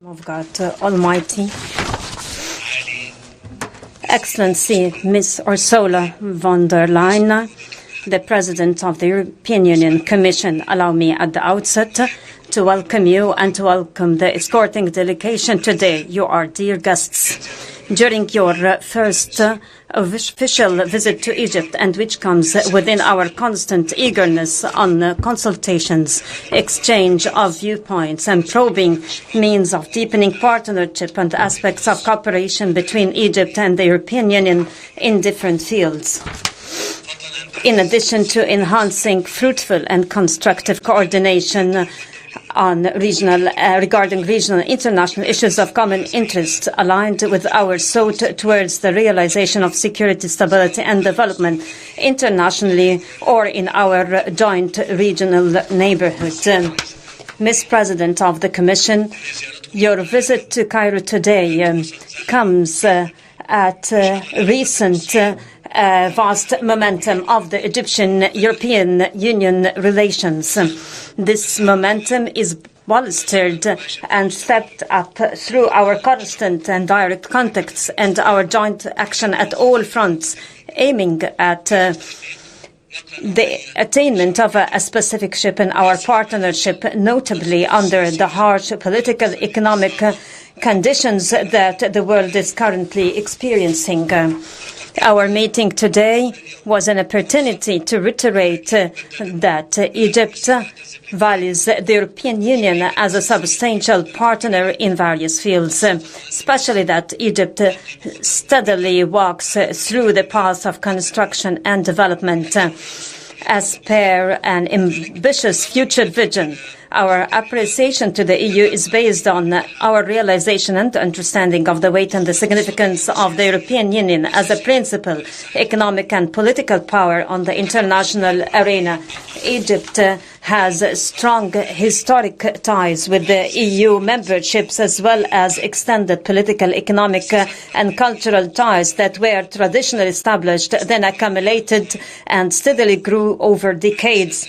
Of God Almighty, Excellency Ms. Ursula von der Leyen, the President of the European Union Commission, allow me at the outset to welcome you and to welcome the escorting delegation today. You are dear guests. During your first official visit to Egypt, and which comes within our constant eagerness on consultations, exchange of viewpoints, and probing means of deepening partnership and aspects of cooperation between Egypt and the European Union in different fields. In addition to enhancing fruitful and constructive coordination on regarding regional and international issues of common interest aligned with our sought towards the realization of security, stability and development internationally or in our joint regional neighborhood. Ms. President of the Commission, your visit to Cairo today comes at recent vast momentum of the Egyptian-European Union relations. This momentum is bolstered and stepped up through our constant and direct contacts and our joint action at all fronts, aiming at the attainment of a specific ship in our partnership, notably under the harsh political, economic conditions that the world is currently experiencing. Our meeting today was an opportunity to reiterate that Egypt values the European Union as a substantial partner in various fields, especially that Egypt steadily walks through the path of construction and development as per an ambitious future vision. Our appreciation to the EU is based on our realization and understanding of the weight and the significance of the European Union as a principal economic and political power on the international arena. Egypt has strong historic ties with the EU memberships as well as extended political, economic and cultural ties that were traditionally established, then accumulated and steadily grew over decades.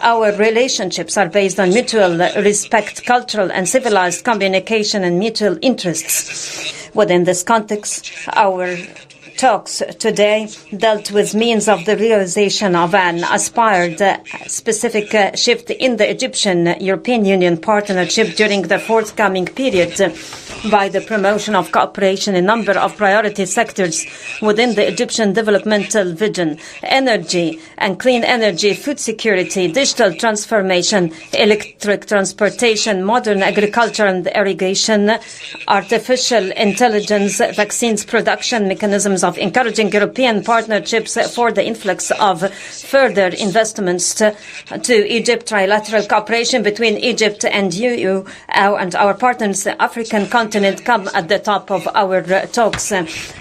Our relationships are based on mutual respect, cultural and civilized communication and mutual interests. Within this context, our talks today dealt with means of the realization of an aspired specific shift in the Egyptian-European Union partnership during the forthcoming period by the promotion of cooperation in a number of priority sectors within the Egyptian developmental vision: energy and clean energy, food security, digital transformation, electric transportation, modern agriculture and irrigation, artificial intelligence, vaccines production, mechanisms of encouraging European partnerships for the influx of further investments to Egypt, trilateral cooperation between Egypt and EU and our partners, the African continent, come at the top of our talks.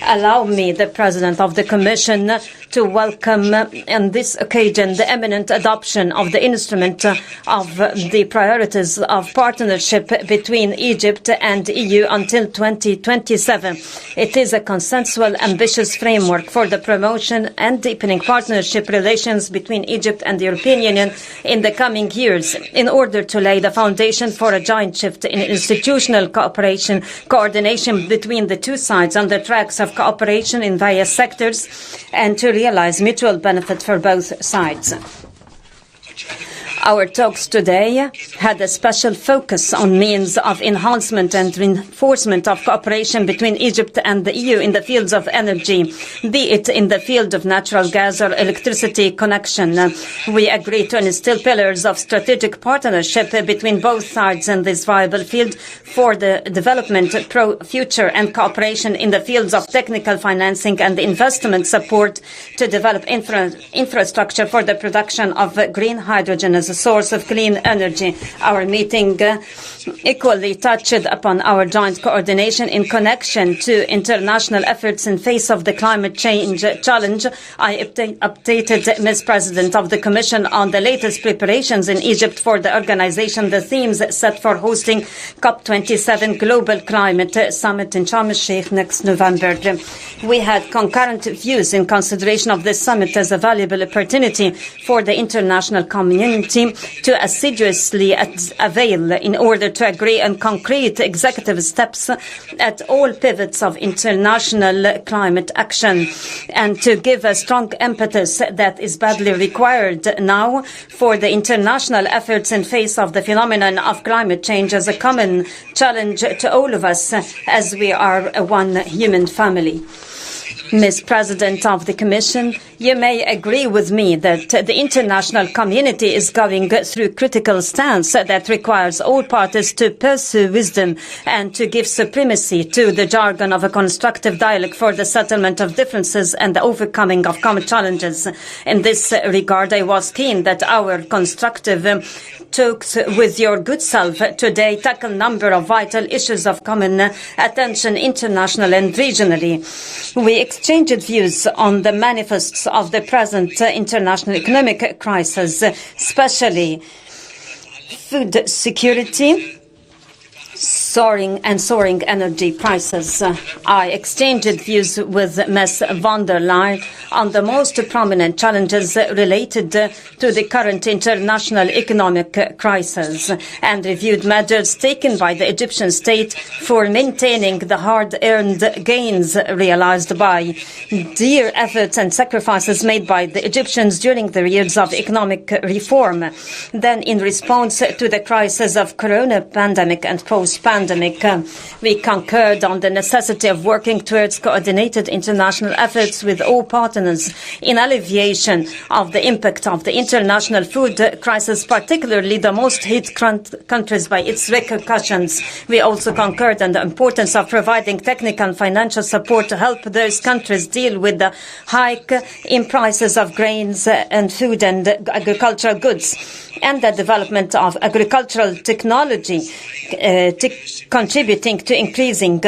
Allow me, the President of the Commission, to welcome on this occasion the imminent adoption of the instrument of the priorities of partnership between Egypt and EU until 2027. It is a consensual, ambitious framework for the promotion and deepening partnership relations between Egypt and the European Union in the coming years in order to lay the foundation for a joint shift in institutional coordination between the two sides on the tracks of cooperation in various sectors and to realize mutual benefit for both sides. Our talks today had a special focus on means of enhancement and reinforcement of cooperation between Egypt and the EU in the fields of energy, be it in the field of natural gas or electricity connection. We agreed to instill pillars of strategic partnership between both sides in this viable field for the development, future and cooperation in the fields of technical financing and investment support to develop infrastructure for the production of green hydrogen as a source of clean energy. Our meeting equally touched upon our joint coordination in connection to international efforts in face of the climate change challenge. I updated Ms. President of the Commission on the latest preparations in Egypt for the organization, the themes set for hosting COP27 Global Climate Summit in Sharm el-Sheikh next November. We had concurrent views in consideration of this summit as a valuable opportunity for the international community opportunity to assiduously avail in order to agree on concrete executive steps at all pivots of international climate action and to give a strong impetus that is badly required now for the international efforts in face of the phenomenon of climate change as a common challenge to all of us as we are one human family. Ms. President of the Commission, you may agree with me that the international community is going through a critical stance that requires all parties to pursue wisdom and to give supremacy to the jargon of a constructive dialogue for the settlement of differences and the overcoming of common challenges. In this regard, I was keen that our constructive talks with your good self today tackle a number of vital issues of common attention internationally and regionally. We exchanged views on the manifests of the present international economic crisis, especially food security, soaring energy prices. I exchanged views with Ms. von der Leyen on the most prominent challenges related to the current international economic crisis and reviewed measures taken by the Egyptian state for maintaining the hard-earned gains realized by dear efforts and sacrifices made by the Egyptians during the years of economic reform. Then, in response to the crisis of corona pandemic and post-pandemic, we concurred on the necessity of working towards coordinated international efforts with all partners in alleviation of the impact of the international food crisis, particularly the most hit countries by its repercussions. We also concurred on the importance of providing technical and financial support to help those countries deal with the hike in prices of grains and food and agricultural goods, and the development of agricultural technology contributing to increasing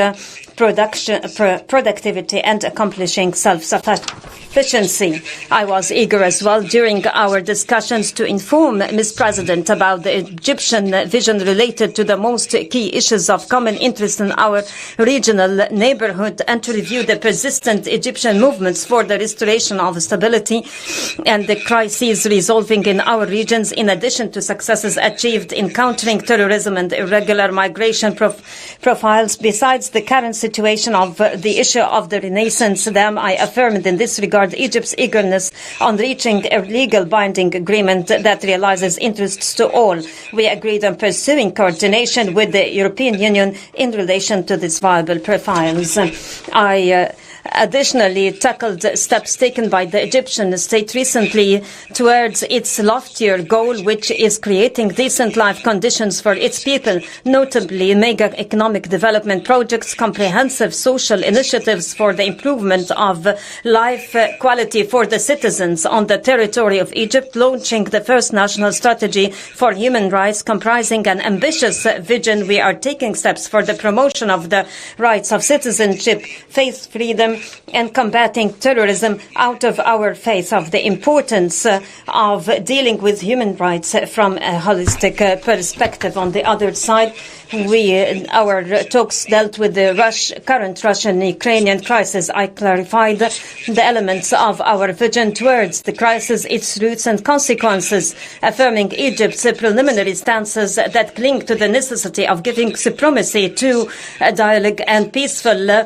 productivity and accomplishing self-sufficiency. I was eager as well during our discussions to inform Ms. President about the Egyptian vision related to the most key issues of common interest in our regional neighborhood and to review the persistent Egyptian movements for the restoration of stability and the crises resolving in our regions, in addition to successes achieved in countering terrorism and irregular migration profiles. Besides the current situation of the issue of the Renaissance Dam, I affirmed in this regard Egypt's eagerness on reaching a legal binding agreement that realizes interests to all. We agreed on pursuing coordination with the European Union in relation to these viable profiles. I additionally tackled steps taken by the Egyptian state recently towards its loftier goal, which is creating decent life conditions for its people, notably mega economic development projects, comprehensive social initiatives for the improvement of life quality for the citizens on the territory of Egypt, launching the first national strategy for human rights comprising an ambitious vision. We are taking steps for the promotion of the rights of citizenship, faith freedom, and combating terrorism out of our faith of the importance of dealing with human rights from a holistic perspective. On the other side, our talks dealt with the current Russian-Ukrainian crisis. I clarified the elements of our vision towards the crisis, its roots and consequences, affirming Egypt's preliminary stances that cling to the necessity of giving supremacy to a dialogue and peaceful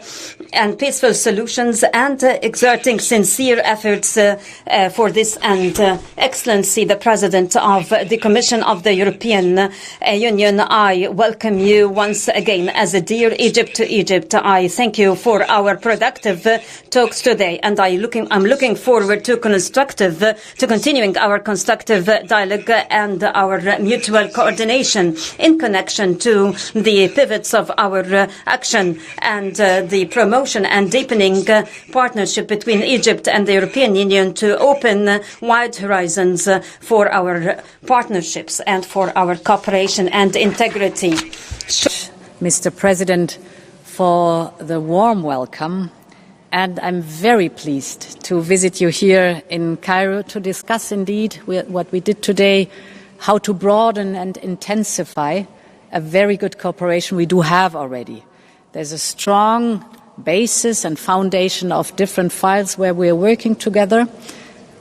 solutions, and exerting sincere efforts for this end. Excellency, the President of the Commission of the European Union, I welcome you once again as a dear Egypt to Egypt. I thank you for our productive talks today, and I'm looking forward to continuing our constructive dialogue and our mutual coordination in connection to the pivots of our action and the promotion and deepening partnership between Egypt and the European Union to open wide horizons for our partnerships and for our cooperation and integrity. Mr. President, for the warm welcome, and I'm very pleased to visit you here in Cairo to discuss indeed what we did today, how to broaden and intensify a very good cooperation we do have already. There's a strong basis and foundation of different files where we are working together.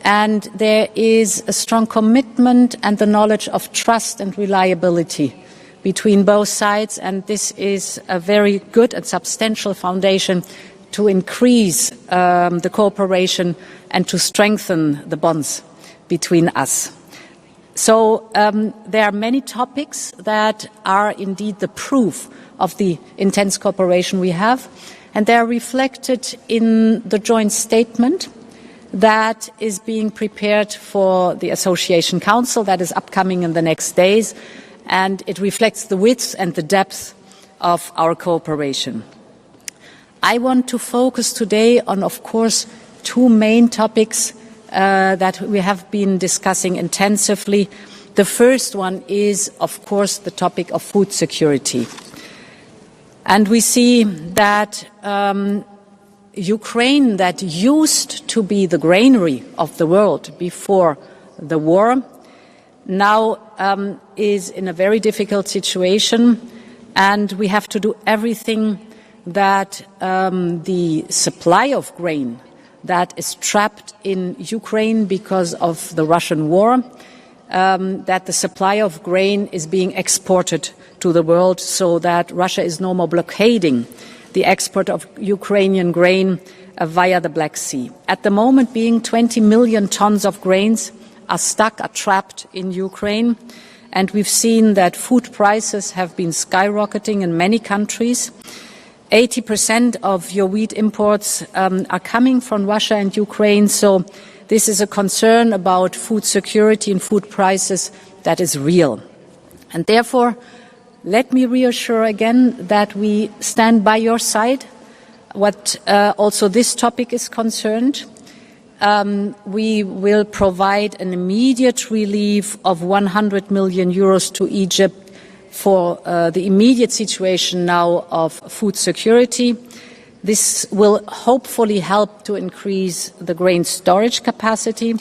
And there is a strong commitment and the knowledge of trust and reliability between both sides, and this is a very good and substantial foundation to increase the cooperation and to strengthen the bonds between us. So there are many topics that are indeed the proof of the intense cooperation we have, and they are reflected in the joint statement that is being prepared for the Association Council that is upcoming in the next days, and it reflects the width and the depth of our cooperation. I want to focus today on, of course, two main topics that we have been discussing intensively. The first one is, of course, the topic of food security. And we see that Ukraine, that used to be the granary of the world before the war, now is in a very difficult situation, and we have to do everything that the supply of grain that is trapped in Ukraine because of the Russian war, that the supply of grain is being exported to the world so that Russia is no more blockading the export of Ukrainian grain via the Black Sea. At the moment, 20 million tons of grains are stuck, are trapped in Ukraine, and we've seen that food prices have been skyrocketing in many countries. 80% of your wheat imports are coming from Russia and Ukraine, so this is a concern about food security and food prices that is real. And therefore, let me reassure again that we stand by your side, what also this topic is concerned. We will provide an immediate relief of 100 million euros to Egypt for the immediate situation now of food security. This will hopefully help to increase the grain storage capacity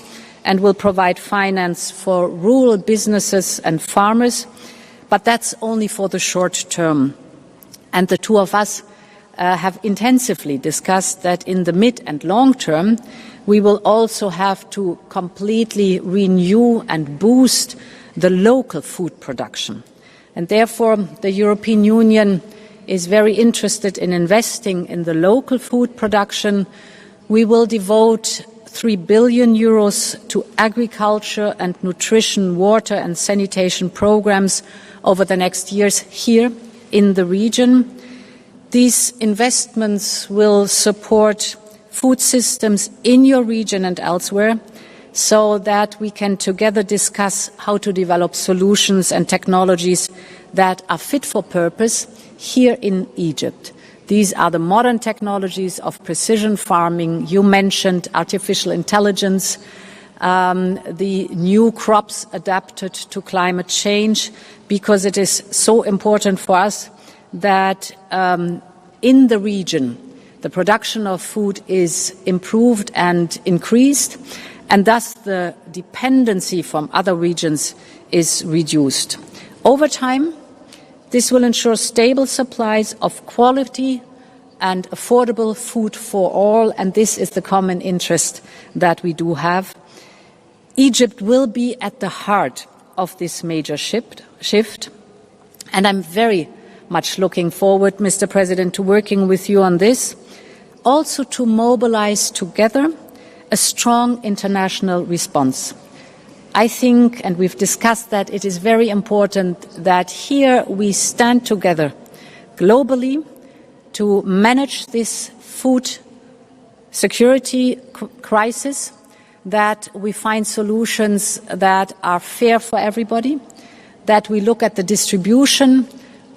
and will provide finance for rural businesses and farmers, but that's only for the short term. And the two of us have intensively discussed that in the mid and long term, we will also have to completely renew and boost the local food production. And therefore, the European Union is very interested in investing in the local food production. We will devote 3 billion euros to agriculture and nutrition, water and sanitation programs over the next years here in the region. These investments will support food systems in your region and elsewhere, so that we can together discuss how to develop solutions and technologies that are fit for purpose here in Egypt. These are the modern technologies of precision farming. You mentioned artificial intelligence, the new crops adapted to climate change, because it is so important for us that in the region the production of food is improved and increased, and thus the dependency from other regions is reduced. Over time, this will ensure stable supplies of quality and affordable food for all, and this is the common interest that we do have. Egypt will be at the heart of this major shift, and I'm very much looking forward, Mr. President, to working with you on this, also to mobilize together a strong international response. I think, and we've discussed that, it is very important that here we stand together globally to manage this food security crisis, that we find solutions that are fair for everybody, that we look at the distribution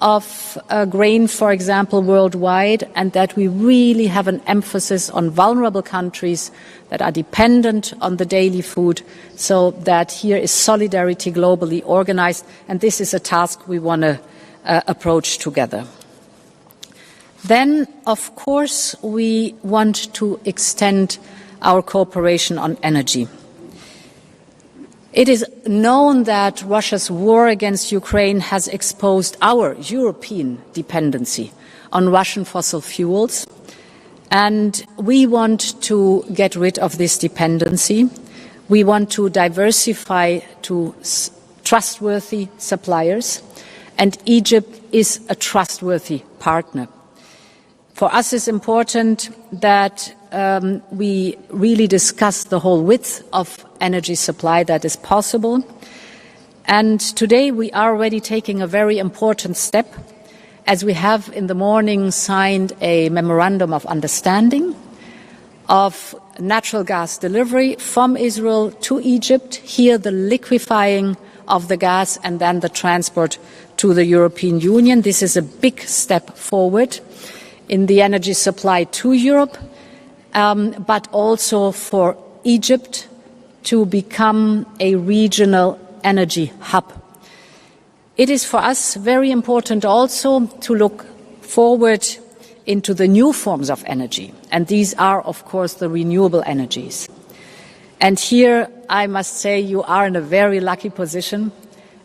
of grain, for example, worldwide, and that we really have an emphasis on vulnerable countries that are dependent on the daily food, so that here is solidarity globally organized, and this is a task we want to approach together. Then, of course, we want to extend our cooperation on energy. It is known that Russia's war against Ukraine has exposed our European dependency on Russian fossil fuels, and we want to get rid of this dependency. We want to diversify to trustworthy suppliers, and Egypt is a trustworthy partner. For us, it's important that we really discuss the whole width of energy supply that is possible. And today we are already taking a very important step, as we have in the morning signed a memorandum of understanding of natural gas delivery from Israel to Egypt, here the liquefying of the gas and then the transport to the European Union. This is a big step forward in the energy supply to Europe, but also for Egypt to become a regional energy hub. It is for us very important also to look forward into the new forms of energy, and these are, of course, the renewable energies. And here, I must say, you are in a very lucky position,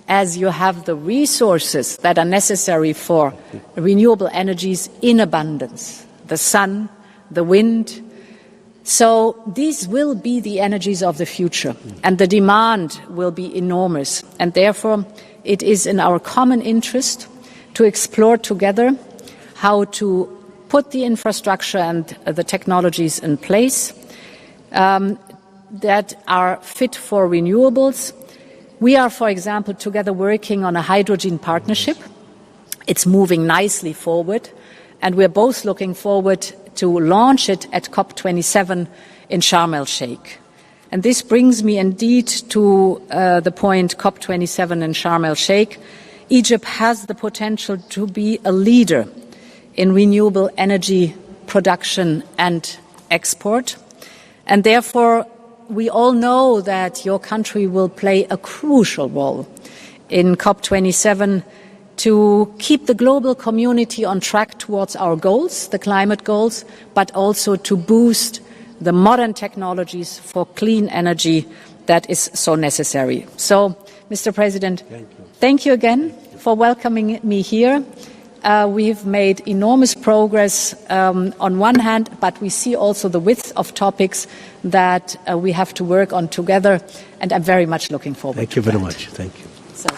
as you have the resources that are necessary for renewable energies in abundance, the sun, the wind. So these will be the energies of the future, and the demand will be enormous. And therefore, it is in our common interest to explore together how to put the infrastructure and the technologies in place that are fit for renewables. We are, for example, together working on a hydrogen partnership. It's moving nicely forward, and we're both looking forward to launch it at COP27 in Sharm el-Sheikh. And this brings me indeed to the point COP27 in Sharm el-Sheikh. Egypt has the potential to be a leader in renewable energy production and export. And therefore, we all know that your country will play a crucial role in COP27 to keep the global community on track towards our goals, the climate goals, but also to boost the modern technologies for clean energy that is so necessary. So, Mr. President, thank you again for welcoming me here. We've made enormous progress on one hand, but we see also the width of topics that we have to work on together, and I'm very much looking forward to that. Thank you very much. Thank you. So.